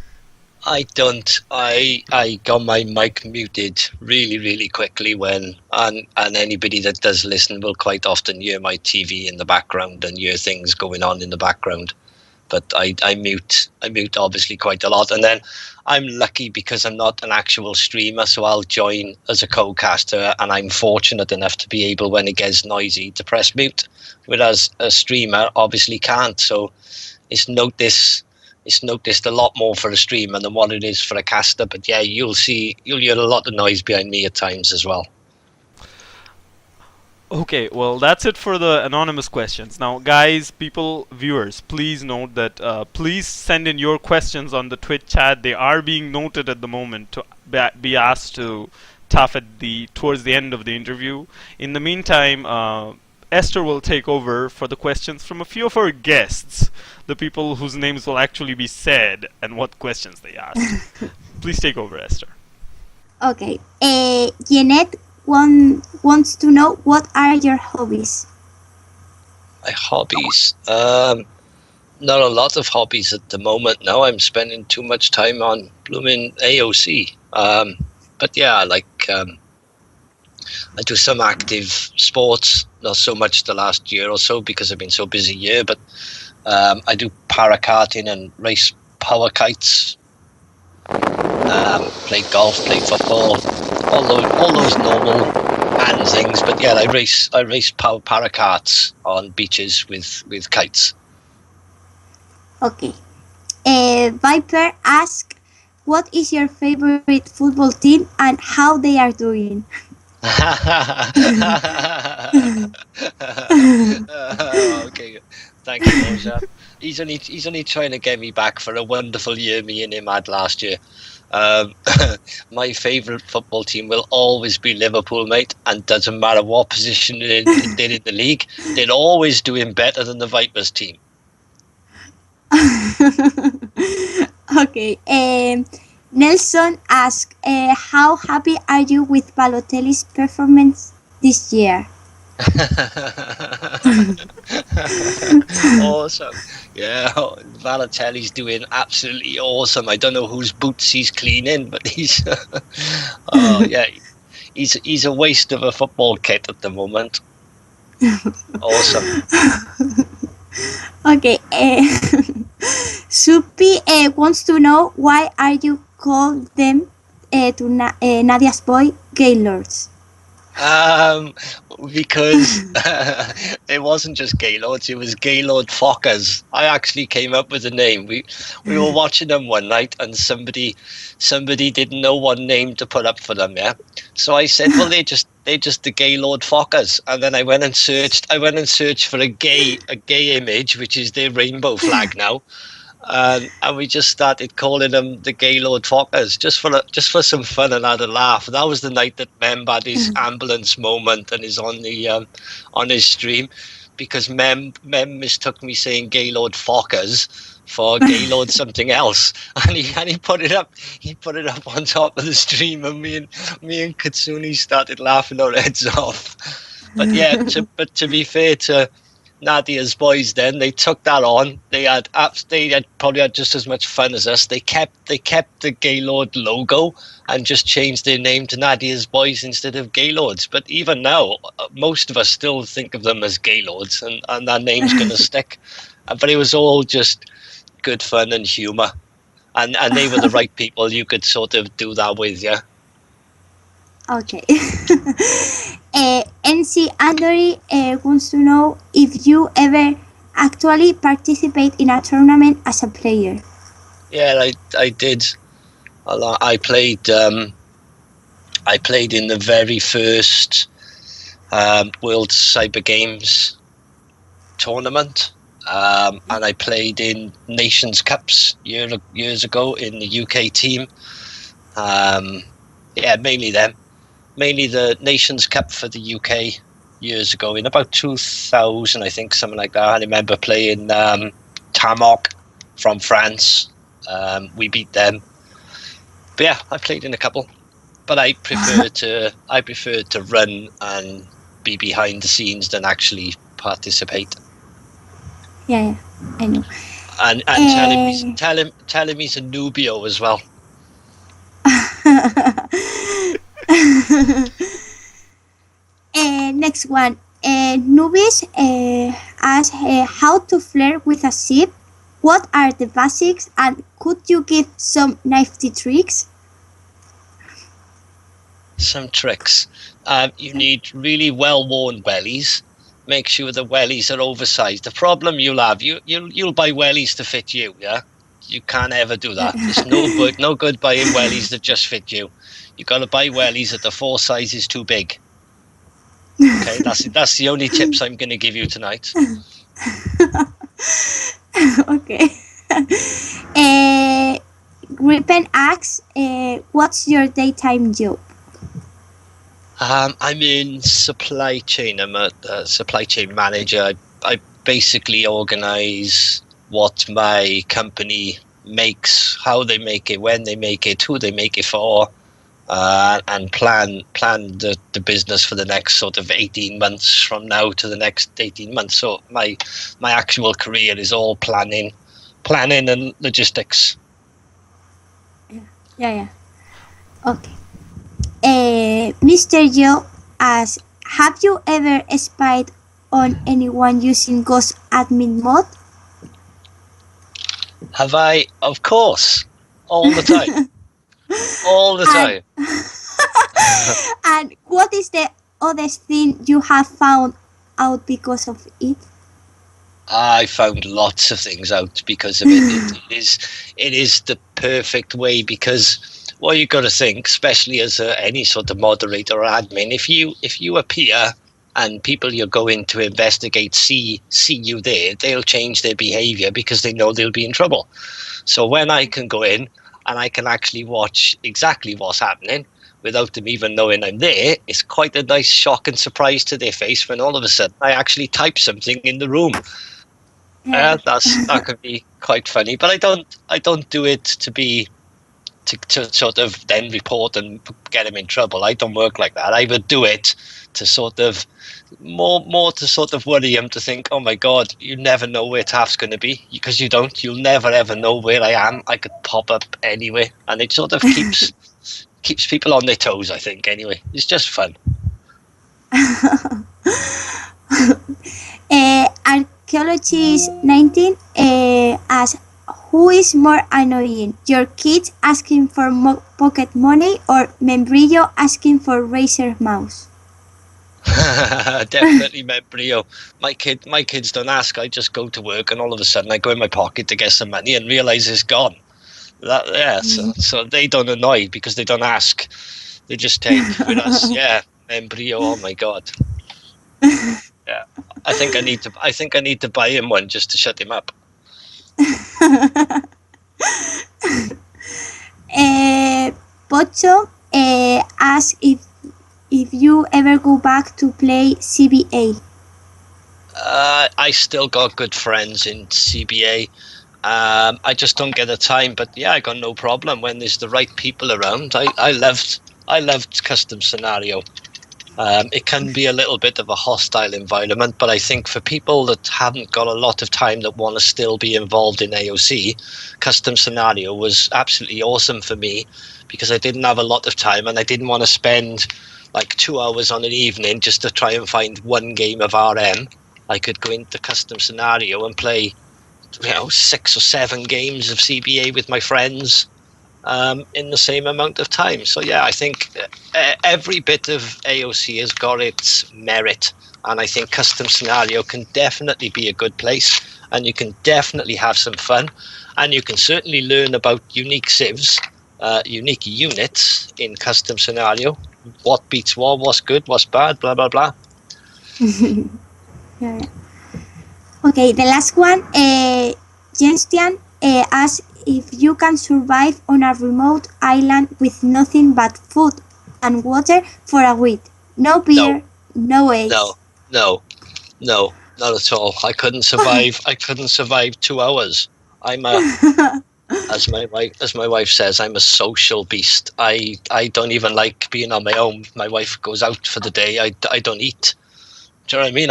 I don't. I got my mic muted really, really quickly and anybody that does listen will quite often hear my TV in the background and hear things going on in the background. But I mute obviously quite a lot, and then I'm lucky because I'm not an actual streamer, so I'll join as a co-caster, and I'm fortunate enough to be able, when it gets noisy, to press mute, whereas a streamer obviously can't. So it's noticed a lot more for a streamer than what it is for a caster. But yeah, you'll hear a lot of noise behind me at times as well. Okay, well, that's it for the anonymous questions. Now, guys, people, viewers, please note that please send in your questions on the Twitch chat. They are being noted at the moment to be asked to Taff towards the end of the interview. In the meantime, Esther will take over for the questions from a few of our guests, the people whose names will actually be said and what questions they asked. Please take over, Esther. Okay. Jeanette wants to know, what are your hobbies? My hobbies? Not a lot of hobbies at the moment. Now I'm spending too much time on blooming AOC. But yeah, I do some active sports, not so much the last year or so because I've been so busy here, but I do parakarting and race power kites. played golf, played football, all those normal man things. But yeah, I race paracarts on beaches with kites. Okay. Viper asks, what is your favorite football team and how they are doing? Okay, thank you, Roger. He's only trying to get me back for a wonderful year me and him had last year. Um, my favourite football team will always be Liverpool, mate, and doesn't matter what position they're in the league, they're always doing better than the Vipers team. Okay. Nelson asks, how happy are you with Balotelli's performance this year? Awesome. Yeah, Balotelli's doing absolutely awesome. I don't know whose boots he's cleaning, but he's oh yeah, he's a waste of a football kit at the moment. Awesome. Okay. Supi wants to know why are you call them to Nadia's boy Gaylords? Because it wasn't just Gaylords, it was Gaylord Fockers. I actually came up with the name. We were watching them one night and somebody didn't know one name to put up for them, yeah. So I said, well, they're just the Gaylord Fockers. And then I went and searched for a gay image, which is their rainbow flag now. And we just started calling them the Gaylord Fockers just for some fun and had a laugh. That was the night that Mem had his ambulance moment and is on the on his stream, because Mem mistook me saying Gaylord Fockers for Gaylord something else, and he put it up on top of the stream, and me and Katsuni started laughing our heads off. But yeah, to be fair to Nadia's boys, then they took that on. They had probably had just as much fun as us. They kept the Gaylord logo and just changed their name to Nadia's boys instead of Gaylords. But even now, most of us still think of them as Gaylords, and that name's going to stick. But it was all just good fun and humour, and they were the right people you could sort of do that with, yeah. Okay. NC Andori wants to know if you ever actually participate in a tournament as a player. Yeah, I did a lot. I played in the very first World Cyber Games tournament, and I played in Nations Cups years ago in the UK team. Yeah, mainly the Nations Cup for the UK years ago, in about 2000, I think, something like that. I remember playing Tamok from France. We beat them. But yeah, I played in a couple. But I prefer to run and be behind the scenes than actually participate. Yeah, I know. And tell him he's a Nubio as well. Next one. Nubis asks how to flirt with a ship. What are the basics, and could you give some nifty tricks? Some tricks. You need really well-worn wellies. Make sure the wellies are oversized. The problem you'll have, you'll buy wellies to fit you, yeah? You can't ever do that. It's no good buying wellies that just fit you. You got to buy wellies that the 4 size is too big. Okay, that's the only tips I'm going to give you tonight. Okay. Gripen asks, what's your daytime job? I'm in supply chain. I'm a supply chain manager. I basically organize what my company makes, how they make it, when they make it, who they make it for, and plan the business for the next sort of 18 months from now to the next 18 months. So my actual career is all planning and logistics. Yeah. Okay. Mr. Joe asks, have you ever spied on anyone using Ghost admin mode? Have I? Of course, all the time. all the And- time. And what is the oddest thing you have found out because of it? I found lots of things out because of it. It is the perfect way, because what you got to think, especially as any sort of moderator or admin, if you appear and people you're going to investigate see you there, they'll change their behaviour because they know they'll be in trouble. So when I can go in and I can actually watch exactly what's happening without them even knowing I'm there, it's quite a nice shock and surprise to their face when all of a sudden I actually type something in the room. Yeah. That could be quite funny, but I don't do it to be to sort of then report and get him in trouble. I don't work like that. I would do it to sort of more to sort of worry him, to think, oh my god, you never know where Taff's going to be, because you'll never ever know where I am. I could pop up anywhere, and it sort of keeps people on their toes, I think. Anyway, it's just fun. Archaeologist 19 asks, who is more annoying, your kids asking for pocket money or Membrillo asking for Razer mouse? Definitely Membrio. My kids don't ask. I just go to work, and all of a sudden I go in my pocket to get some money and realize it's gone. So they don't annoy because they don't ask. They just take. Whereas, Membrio. Oh my god. Yeah, I think I need to buy him one just to shut him up. Pocho asks if you ever go back to play CBA. I still got good friends in CBA. I just don't get the time, but yeah, I got no problem when there's the right people around. I loved custom scenario. It can be a little bit of a hostile environment, but I think for people that haven't got a lot of time that want to still be involved in AOC, custom scenario was absolutely awesome for me, because I didn't have a lot of time and I didn't want to spend like 2 hours on an evening just to try and find one game of RM. I could go into custom scenario and play 6 or 7 games of CBA with my friends in the same amount of time. So yeah, I think every bit of AOC has got its merit, and I think custom scenario can definitely be a good place, and you can definitely have some fun, and you can certainly learn about unique civs, unique units in custom scenario. What beats what, what's good, what's bad, blah blah blah. Yeah. Okay, the last one, Jenstian asks if you can survive on a remote island with nothing but food and water for a week. No beer, no eggs. No, not at all. I couldn't survive. I couldn't survive 2 hours. I'm a, as my wife says, I'm a social beast. I don't even like being on my own. My wife goes out for the day. I don't eat. Do you know what I mean?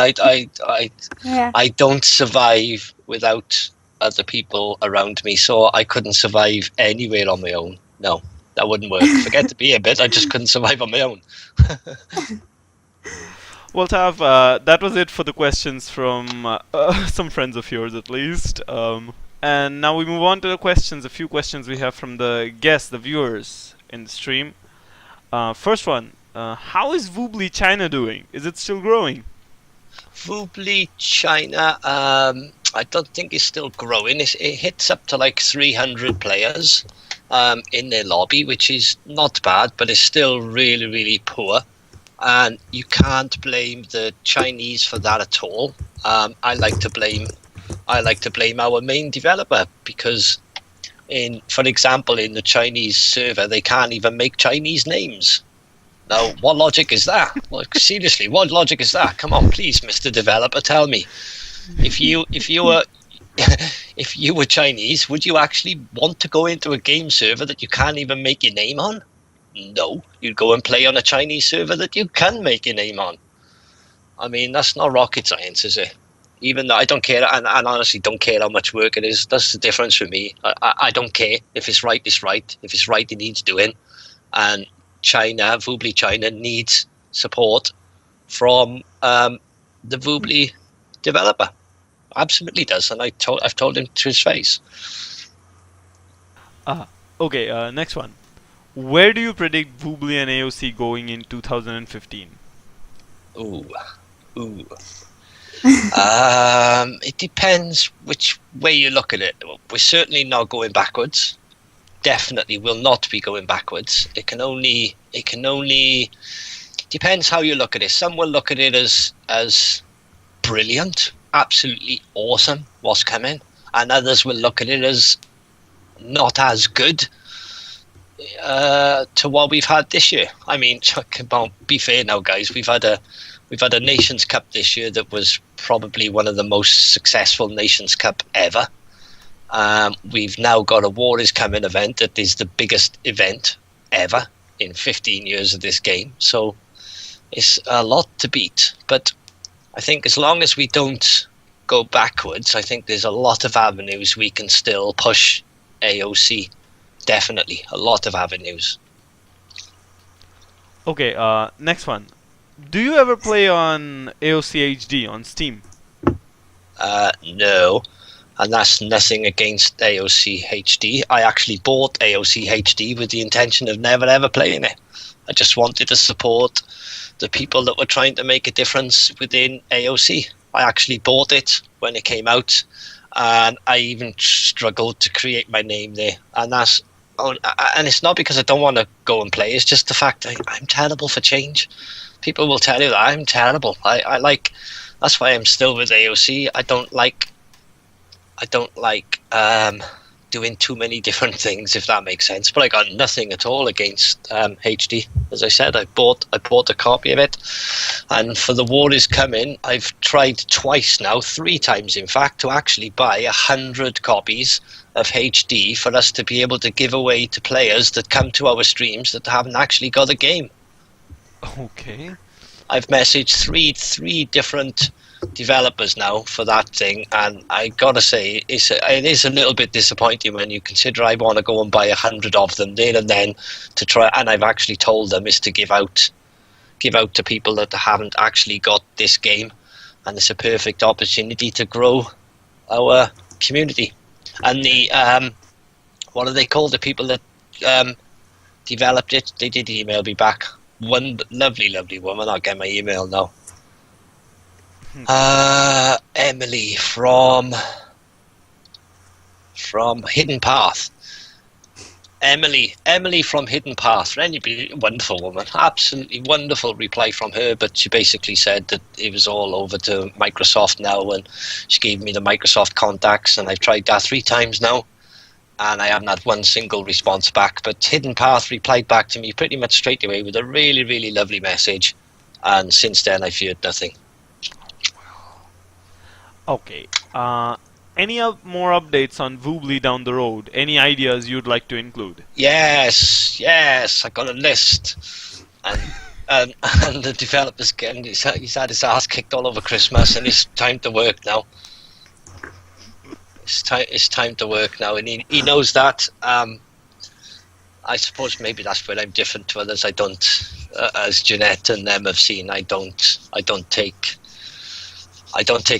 Yeah. I don't survive without other people around me, so I couldn't survive anywhere on my own. No, that wouldn't work. Forget to be a bit. I just couldn't survive on my own. Well, Tav, that was it for the questions from some friends of yours, at least. And now we move on to the questions. A few questions we have from the guests, the viewers in the stream. First one: how is Voobly China doing? Is it still growing? Voobly China, I don't think it's still growing. It hits up to like 300 players in their lobby, which is not bad, but it's still really, really poor. And you can't blame the Chinese for that at all. I like to blame our main developer, because for example, in the Chinese server, they can't even make Chinese names. Now, what logic is that? Like, seriously, what logic is that? Come on, please, Mr. Developer, tell me. If you were if you were Chinese, would you actually want to go into a game server that you can't even make your name on? No, you'd go and play on a Chinese server that you can make your name on. I mean, that's not rocket science, is it? Even though I don't care, and honestly don't care how much work it is. That's the difference for me. I don't care. If it's right, it's right. If it's right, it needs doing. And Voobly China needs support from the Voobly developer. Absolutely does, and I've told him to his face. Okay, next one. Where do you predict Voobly and AOC going in 2015? Ooh. It depends which way you look at it. We're certainly not going backwards. Definitely will not be going backwards. It can only depends how you look at it. Some will look at it as brilliant, absolutely awesome what's coming, and others will look at it as not as good to what we've had this year. I mean, come on, be fair now, guys. We've had a Nations Cup this year that was probably one of the most successful Nations Cup ever. We've now got a War is Coming event that is the biggest event ever in 15 years of this game. So it's a lot to beat. But I think as long as we don't go backwards, I think there's a lot of avenues we can still push AOC. Definitely, a lot of avenues. Okay, next one. Do you ever play on AOC HD on Steam? No. And that's nothing against AOC HD. I actually bought AOC HD with the intention of never ever playing it. I just wanted to support the people that were trying to make a difference within AOC. I actually bought it when it came out, and I even struggled to create my name there. And it's not because I don't want to go and play. It's just the fact I'm terrible for change. People will tell you that I'm terrible. That's why I'm still with AOC. I don't like doing too many different things, if that makes sense. But I got nothing at all against HD. As I said, I bought a copy of it, and for the War is Coming, I've tried twice now, 3 times in fact, to actually buy 100 copies of HD for us to be able to give away to players that come to our streams that haven't actually got a game. Okay. I've messaged three different developers now for that thing, and I gotta say it is a little bit disappointing when you consider I want to go and buy 100 of them there and then to try, and I've actually told them is to give out to people that haven't actually got this game, and it's a perfect opportunity to grow our community. And the what are they called, the people that developed it, they did email me back. One lovely woman, I'll get my email now. Emily from Hidden Path. Emily from Hidden Path. Really wonderful woman. Absolutely wonderful reply from her, but she basically said that it was all over to Microsoft now, and she gave me the Microsoft contacts, and I've tried that 3 times now, and I haven't had one single response back. But Hidden Path replied back to me pretty much straight away with a really, really lovely message, and since then I've heard nothing. Okay. Any more updates on Voobly down the road? Any ideas you'd like to include? Yes, I got a list, and the developer's he's had his ass kicked all over Christmas, and it's time to work now. It's time to work now, and he knows that. I suppose maybe that's where I'm different to others. I don't, as Jeanette and them have seen, I don't take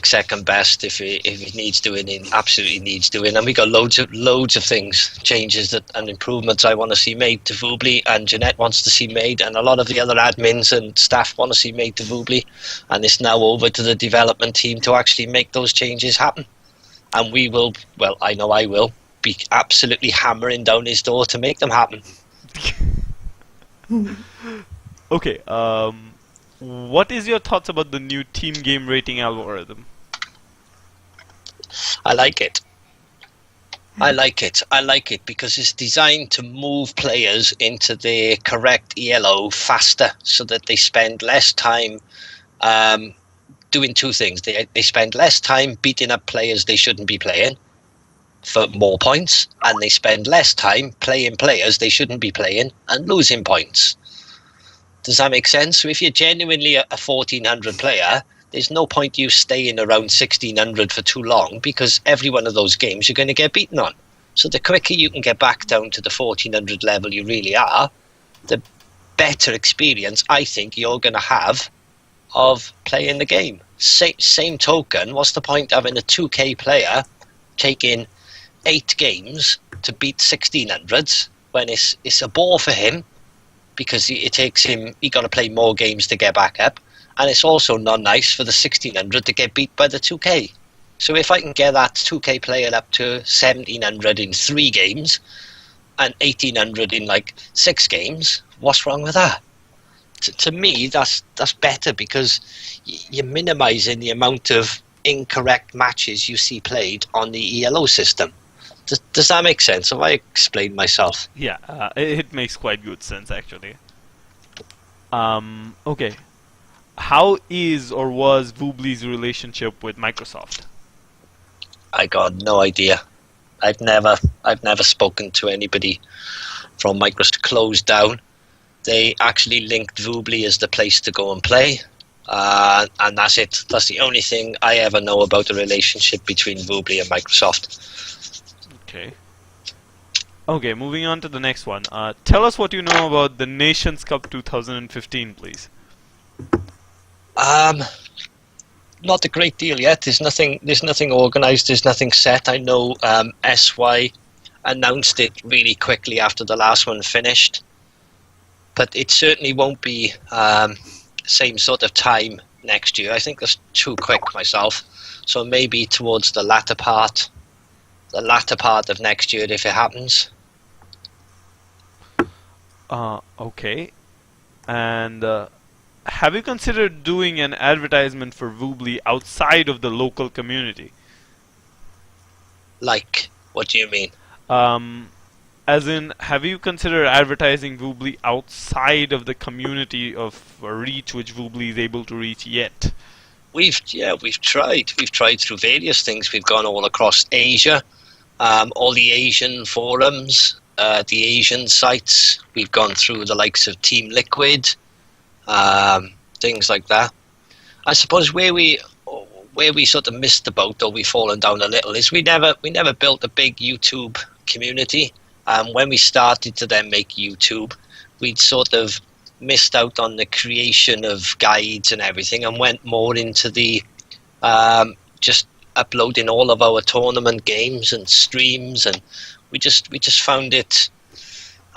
second best if it needs doing. It absolutely needs doing, and we got loads of things, changes and improvements I want to see made to Voobly, and Jeanette wants to see made, and a lot of the other admins and staff want to see made to Voobly, and it's now over to the development team to actually make those changes happen. And we will, well, I know I will be absolutely hammering down his door to make them happen. Okay. What is your thoughts about the new team game rating algorithm? I like it because it's designed to move players into the correct ELO faster, so that they spend less time doing 2 things. They spend less time beating up players they shouldn't be playing for more points, and they spend less time playing players they shouldn't be playing and losing points. Does that make sense? So if you're genuinely a 1400 player, there's no point you staying around 1600 for too long, because every one of those games you're going to get beaten on. So the quicker you can get back down to the 1400 level you really are, the better experience I think you're going to have of playing the game. Same token, what's the point of having a 2k player taking 8 games to beat 1600s when it's a bore for him because it takes him. He got to play more games to get back up, and it's also not nice for the 1600 to get beat by the 2K. So if I can get that 2K player up to 1700 in 3 games and 1800 in like 6 games, what's wrong with that? To me, that's better because you're minimising the amount of incorrect matches you see played on the ELO system. Does that make sense? Have I explained myself? Yeah, it makes quite good sense actually. Okay. How is or was Voobly's relationship with Microsoft? I got no idea. I've never spoken to anybody from Microsoft. Closed down. They actually linked Voobly as the place to go and play, and that's it. That's the only thing I ever know about the relationship between Voobly and Microsoft. Okay. Okay, moving on to the next one. Tell us what you know about the Nations Cup 2015, please. Not a great deal yet. There's nothing organised. There's nothing set. I know SY announced it really quickly after the last one finished, but it certainly won't be same sort of time next year. I think that's too quick myself. So maybe towards the latter part of next year if it happens. Okay. And have you considered doing an advertisement for Voobly outside of the local community? Like, what do you mean? As in, have you considered advertising Voobly outside of the community of reach which Voobly is able to reach yet? We've tried. We've tried through various things. We've gone all across Asia, all the Asian forums, the Asian sites. We've gone through the likes of Team Liquid, things like that. I suppose where we sort of missed the boat, or we've fallen down a little, is we never built a big YouTube community. When we started to then make YouTube, we'd sort of missed out on the creation of guides and everything, and went more into the just uploading all of our tournament games and streams, and we just found it.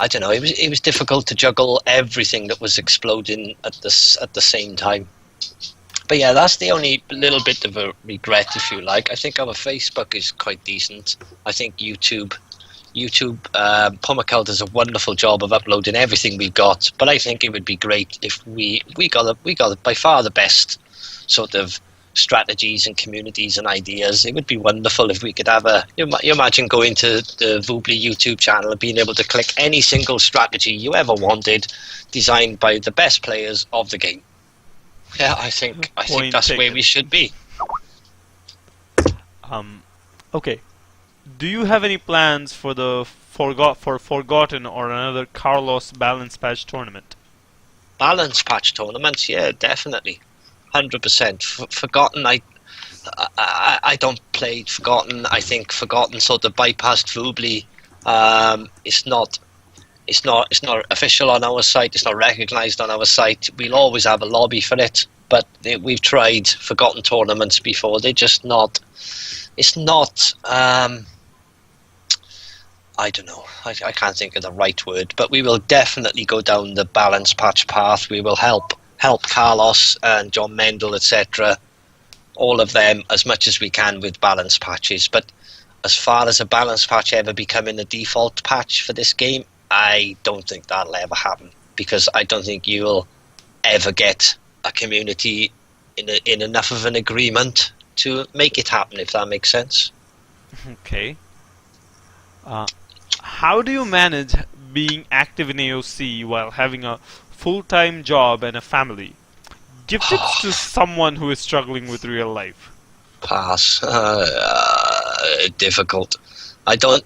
I don't know. It was difficult to juggle everything that was exploding at the same time. But yeah, that's the only little bit of a regret, if you like. I think our Facebook is quite decent. I think YouTube, Pomacult does a wonderful job of uploading everything we've got. But I think it would be great if we got by far the best sort of strategies and communities and ideas. It would be wonderful if we could have you imagine going to the Voobly YouTube channel and being able to click any single strategy you ever wanted, designed by the best players of the game. Yeah, I think that's where we should be. Okay. Do you have any plans for the Forgotten or another Carlos Balance Patch tournament? Balance Patch tournaments, yeah, definitely. 100%. Forgotten, I don't play Forgotten. I think Forgotten sort of bypassed Voobly. It's not official on our site. It's not recognised on our site. We'll always have a lobby for it, but we've tried Forgotten tournaments before. They're just not. It's not. I don't know. I can't think of the right word, but we will definitely go down the Balance Patch path. We will help Carlos and John Mendel, etc., all of them as much as we can with balance patches. But as far as a balance patch ever becoming the default patch for this game, I don't think that'll ever happen, because I don't think you'll ever get a community in enough of an agreement to make it happen, if that makes sense. Okay. How do you manage being active in AOC while having a full-time job and a family? Give tips to someone who is struggling with real life. Pass. Difficult. I don't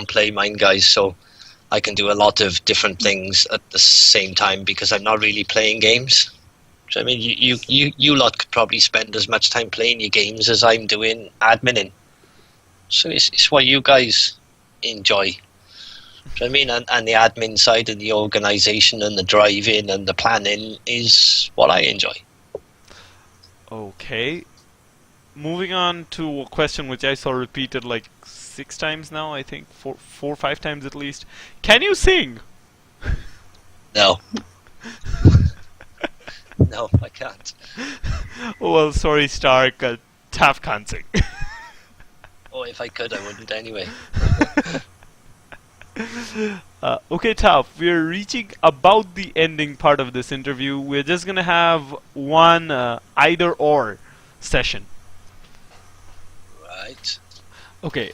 play Mind Guys, so I can do a lot of different things at the same time because I'm not really playing games. So, I mean, you lot could probably spend as much time playing your games as I'm doing adminning. So it's what you guys enjoy. So I mean, and the admin side and the organisation and the driving and the planning is what I enjoy. Okay. Moving on to a question which I saw repeated like 6 times now, I think. 4 or 5 times at least. Can you sing? No. No, I can't. Oh, well, sorry, Stark. Taff can't sing. Oh, if I could, I wouldn't anyway. Okay, Taff, we're reaching about the ending part of this interview. We're just gonna have one either-or session. Right. Okay,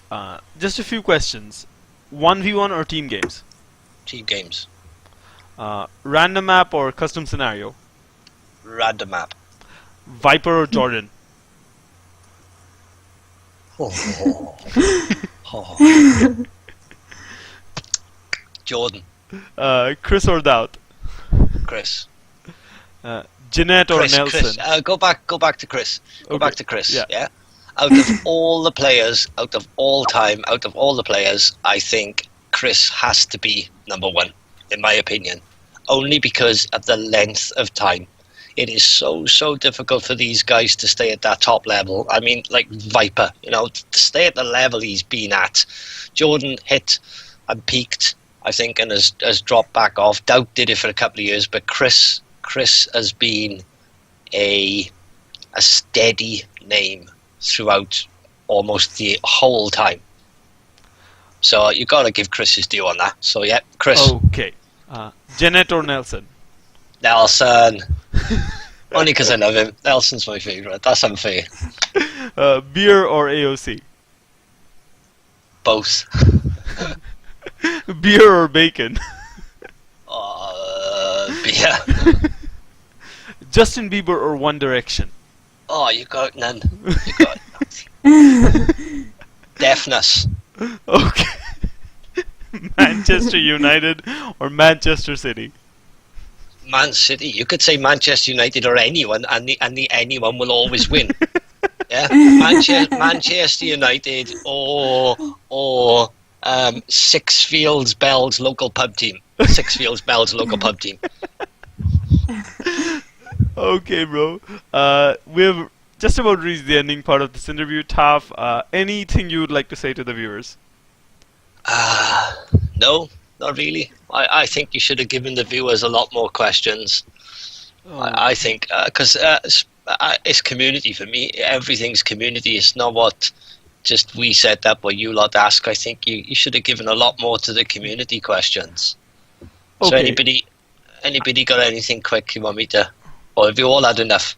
just a few questions. 1v1 or team games? Team games. Random map or custom scenario? Random map. Viper or Jordan? Oh. Oh. Jordan. Chris or Dowd? Chris. Jeanette or Nelson? Chris. Go back to Chris. Go Okay. back to Chris. Yeah. Yeah. Out of all the players, out of all time, out of all the players, I think Chris has to be number 1, in my opinion. Only because of the length of time. It is so difficult for these guys to stay at that top level. I mean, like Viper, to stay at the level he's been at. Jordan hit and peaked, I think, and has dropped back off. Doubt did it for a couple of years, but Chris has been a steady name throughout almost the whole time. So you got to give Chris his due on that. So yeah, Chris. Okay. Jeanette or Nelson? Nelson. Only because I love him. Nelson's my favourite. That's unfair. Beer or AOC? Both. Beer or bacon? Beer. Justin Bieber or One Direction? Oh, you got none. You got nothing. Deafness. Okay. Manchester United or Manchester City? Man City. You could say Manchester United or anyone, and the anyone will always win. Yeah, Manchester United or Sixfields Bells local pub team. Sixfields Bells local pub team. Okay, bro. We've just about reached the ending part of this interview. Taff, anything you would like to say to the viewers? No, not really. I think you should have given the viewers a lot more questions. Oh. I think because it's community for me. Everything's community. It's not what just we set up or you lot ask. I think you should have given a lot more to the community questions. Okay. So anybody got anything quick you want me to, or have you all had enough?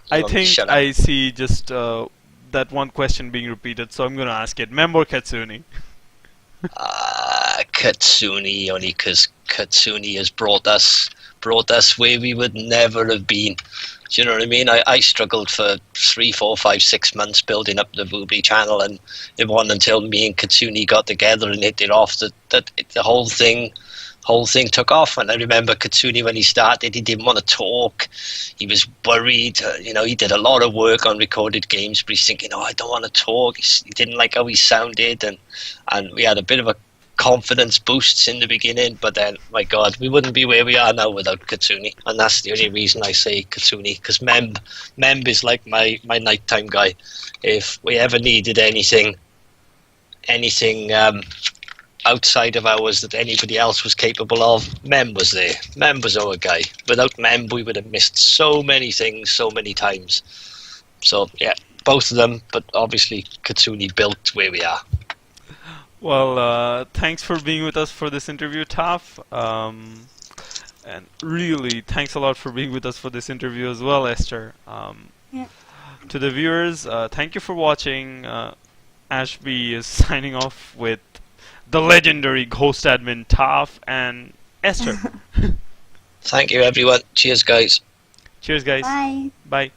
I think I see just that one question being repeated, so I'm going to ask it. Mem or Katsuni? Katsuni, only because Katsuni has brought us where we would never have been. Do you know what I mean? I struggled for 3, 4, 5, 6 months building up the Voobly channel, and it wasn't until me and Katsuni got together and hit it off that the whole thing took off. And I remember Katsuni, when he started, he didn't want to talk. He was worried. He did a lot of work on recorded games, but he's thinking, I don't want to talk. He didn't like how he sounded, and we had a bit of a confidence boosts in the beginning, but then, my God, we wouldn't be where we are now without Katsuni, and that's the only reason I say Katsuni, because Mem is like my nighttime guy. If we ever needed anything outside of ours that anybody else was capable of, Mem was there. Mem was our guy. Without Mem, we would have missed so many things so many times. So yeah, both of them, but obviously Katsuni built where we are. Well, thanks for being with us for this interview, Taff. And really, thanks a lot for being with us for this interview as well, Esther. Yeah. To the viewers, thank you for watching. Ashby is signing off with the legendary Ghost Admin Taff and Esther. Thank you, everyone. Cheers, guys. Cheers, guys. Bye. Bye.